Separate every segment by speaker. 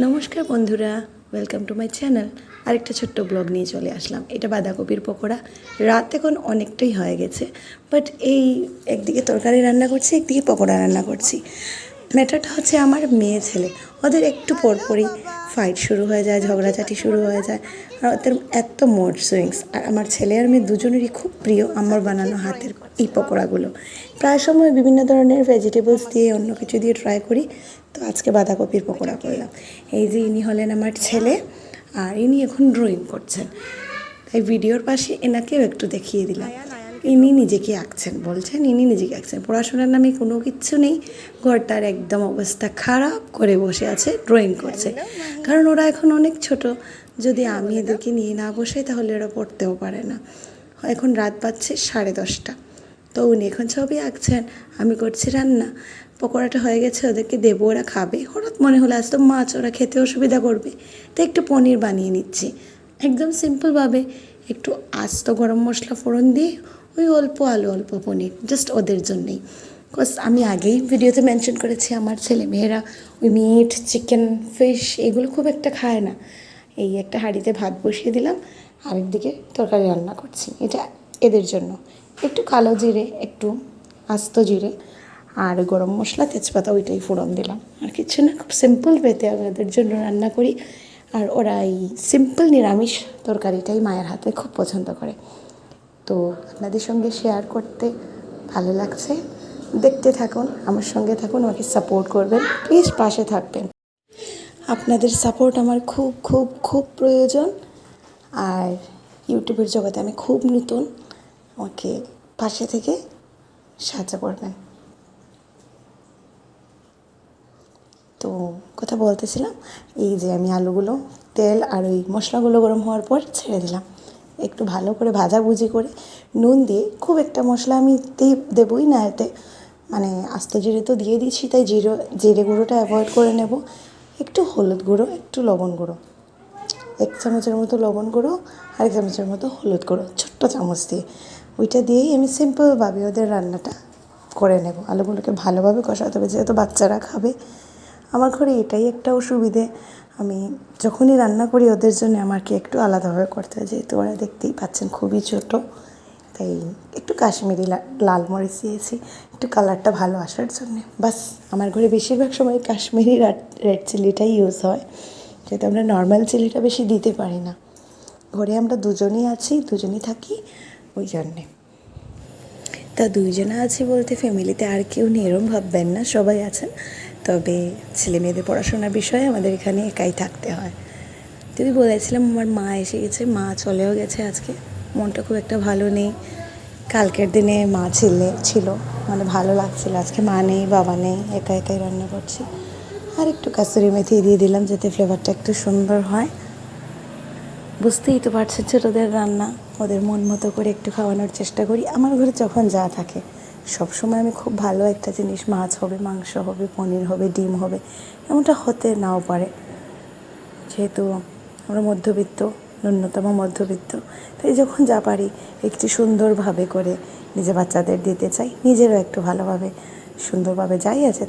Speaker 1: নমস্কার বন্ধুরা, welcome to my channel. আরেকটা ছোট্ট ব্লগ নিয়ে চলে আসলাম। এটা বাঁধাকপির পকোড়া। রাত এখন অনেকটাই হয়ে গেছে, বাট এই একদিকে তরকারি রান্না করছি, একদিকে পকোড়া রান্না করছি। ম্যাটারটা হচ্ছে আমার মেয়ে ছেলে, ওদের একটু পরপরই ফাইট শুরু হয়ে যায়, ঝগড়াঝাটি শুরু হয়ে যায়। আর ওদের এত মুড সুইংস। আর আমার ছেলে আর মেয়ে দুজনেরই খুব প্রিয় আমার বানানো হাতের এই পকোড়াগুলো। প্রায় সময় বিভিন্ন ধরনের ভেজিটেবলস দিয়ে অন্য কিছু দিয়ে ট্রাই করি, তো আজকে বাঁধাকপির পকোড়া করলাম। এই যে ইনি হলেন আমার ছেলে, আর ইনি এখন ড্রয়িং করছেন, তাই ভিডিওর পাশে এনাকেও একটু দেখিয়ে দিলাম। ইনি নিজেকে আঁকছেন, বলছেন ইনি নিজেকে আঁকছেন। পড়াশোনার নামে কোনো কিচ্ছু নেই, ঘরটার একদম অবস্থা খারাপ করে বসে আছে, ড্রয়িং করছে। কারণ ওরা এখন অনেক ছোট, যদি আমি এদেরকে নিয়ে না বসাই তাহলে ওরা পড়তেও পারে না। এখন রাত বাজছে 10:30, তো উনি এখন ছবি আঁকছেন, আমি করছি রান্না। পকোড়াটা হয়ে গেছে, ওদেরকে দেবো, ওরা খাবে। হঠাৎ মনে হলো আজ তো মাছ, ওরা খেতে অসুবিধা করবে, তো একটু পনির বানিয়ে নিচ্ছি একদম সিম্পলভাবে। একটু আস্ত গরম মশলা ফোড়ন দিয়ে ওই অল্প আলু অল্প পনির, জাস্ট ওদের জন্যেই। বিকজ আমি আগেই ভিডিওতে মেনশন করেছি আমার ছেলে মেয়েরা ওই মিট, চিকেন, ফিশ এগুলো খুব একটা খায় না। এই একটা হাঁড়িতে ভাত বসিয়ে দিলাম, আরেকদিকে তরকারি রান্না করছি, এটা এদের জন্য। একটু কালো জিরে, একটু আস্ত জিরে আর গরম মশলা, তেজপাতা, ওইটাই ফোড়ন দিলাম। আর কিছু না, খুব সিম্পল ওয়েতে আমি ওদের জন্য রান্না করি। আর ওরা এই সিম্পল নিরামিষ তরকারিটাই মায়ের হাতে খুব পছন্দ করে। তো আপনাদের সঙ্গে শেয়ার করতে ভালো লাগছে। দেখতে থাকুন, আমার সঙ্গে থাকুন, আমাকে সাপোর্ট করবেন, প্লিজ পাশে থাকবেন। আপনাদের সাপোর্ট আমার খুব খুব খুব প্রয়োজন। আর ইউটিউবের জগতে আমি খুব নতুন, আমাকে পাশে থেকে সাহায্য করবেন। তো কথা বলতেছিলাম, এই যে আমি আলুগুলো তেল আর ওই মশলাগুলো গরম হওয়ার পর ছেড়ে দিলাম, একটু ভালো করে ভাজাভুজি করে নুন দিয়ে। খুব একটা মশলা আমি দেবই না এতে, মানে আস্ত জিরে তো দিয়ে দিচ্ছি, তাই জিরে গুঁড়োটা অ্যাভয়েড করে নেব। একটু হলুদ গুঁড়ো, একটু লবণ গুঁড়ো, 1 চামচের মতো লবণ গুঁড়ো আর 1 চামচের মতো হলুদ গুঁড়ো, ছোট্ট চামচ দিয়ে। ওইটা দিয়েই আমি সিম্পলভাবে ওদের রান্নাটা করে নেব। আলুগুলোকে ভালোভাবে কষাতে হবে, যেহেতু বাচ্চারা খাবে। আমার ঘরে এটাই একটা অসুবিধে, আমি যখনই রান্না করি ওদের জন্য আমাকে একটু আলাদাভাবে করতে হয়, যেহেতু ওরা দেখতেই পাচ্ছেন খুবই ছোটো। তাই একটু কাশ্মীরি লাল মরিচ দিয়েছি, একটু কালারটা ভালো আসার জন্যে। বাস, আমার ঘরে বেশিরভাগ সময় কাশ্মীরি রেড চিলিটাই ইউজ হয়, যেহেতু আমরা নর্মাল চিলিটা বেশি দিতে পারি না। ঘরে আমরা দুজনই আছি, দুজনই থাকি, ওই জন্যে। তা দুইজনে আছি বলতে ফ্যামিলিতে আর কেউ নেই এরম ভাববেন না, সবাই আছেন। তবে ছেলে মেয়েদের পড়াশোনার বিষয়ে আমাদের এখানে একাই থাকতে হয়। যদি বলেছিলাম আমার মা এসে গেছে, মা চলেও গেছে আজকে। মনটা খুব একটা ভালো নেই। কালকের দিনে মা ছিল, মানে ভালো লাগছিল। আজকে মা নেই, বাবা নেই, একা একাই রান্না করছি। আর একটু কাসুরি মেথি দিয়ে দিলাম যাতে ফ্লেভারটা একটু সুন্দর হয়। বুঝতেই তো পারছেন ছোটোদের রান্না, ওদের মন মতো করে একটু খাওয়ানোর চেষ্টা করি। আমার ঘরে যখন যা থাকে সবসময় আমি খুব ভালো একটা জিনিস, মাছ হবে, মাংস হবে, পনির হবে, ডিম হবে, এমনটা হতে নাও পারে। যেহেতু আমরা মধ্যবিত্ত, ন্যূনতম মধ্যবিত্ত, তাই যখন যা পারি একটু সুন্দরভাবে করে নিজে বাচ্চাদের দিতে চাই, নিজেরও একটু ভালোভাবে সুন্দরভাবে যাই আছে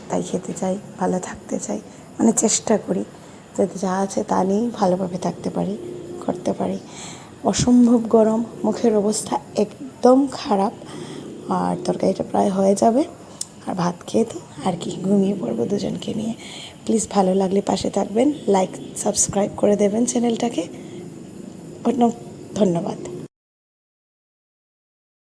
Speaker 1: তাই খেতে চাই, ভালো থাকতে চাই। মানে চেষ্টা করি যাতে যা আছে তা নিয়েই ভালোভাবে থাকতে পারি, করতে পারি। অসম্ভব গরম, মুখের অবস্থা একদম খারাপ। আর তরকারিটা প্রায় হয়ে যাবে, আর ভাত খেয়ে তো আর কি ঘুমিয়ে পড়বো দুজনকে নিয়ে। প্লিজ ভালো লাগলে পাশে থাকবেন, লাইক সাবস্ক্রাইব করে দেবেন চ্যানেলটাকে। ধন্যবাদ।